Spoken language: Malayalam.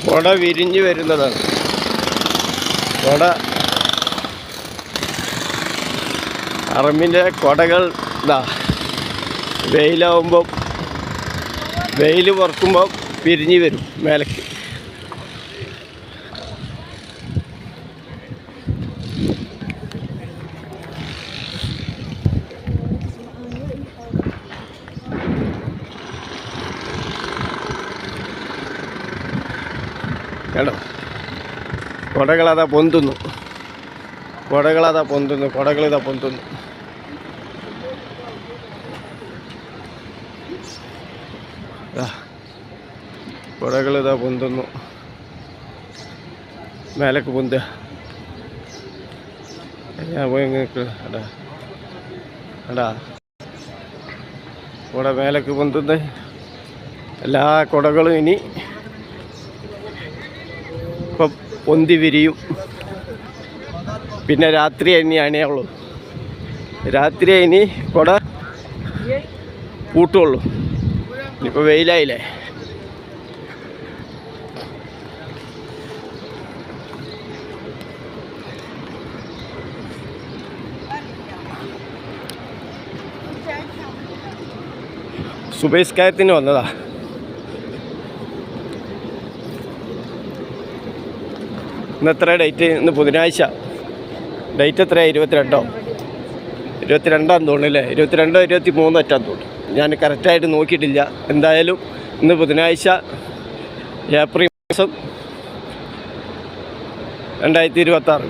കുട വിരിഞ്ഞു വരുന്നതാണ്. കുട അറമ്പിൻ്റെ കുടകൾ ഇതാ വെയിലാവുമ്പം വെയിൽ വറക്കുമ്പം പിരിഞ്ഞു വരും മേലേക്ക്. കേട്ടോ, കുടകളതാ പൊന്തുന്നു, കുടകളിതാ പൊന്തുന്നു. കുടകളിതാ പൊന്തുന്നു, മേലേക്ക് പൊന്തുക. ഞാൻ പോയി അടാ അടാ കുട മേലേക്ക് പൊന്തുന്ന എല്ലാ കുടകളും ഇനി ഇപ്പം പൊന്തി വിരിയും. പിന്നെ രാത്രി ഇനി അണിയുള്ളൂ. രാത്രി ഇനി കുട പൂട്ടുള്ളൂ. ഇനിയിപ്പോൾ വെയിലായില്ലേ. സുബൈസ്കാരത്തിന് വന്നതാ. ഇന്ന് എത്ര ഡേറ്റ്? ഇന്ന് ബുധനാഴ്ച. ഡേറ്റ് എത്രയാണ്? 22 22 തോന്നുന്നു. 22 23 തോന്നുന്നു. ഞാൻ കറക്റ്റായിട്ട് നോക്കിയിട്ടില്ല. എന്തായാലും ഇന്ന് ബുധനാഴ്ച ഏപ്രിൽ മാസം 2026.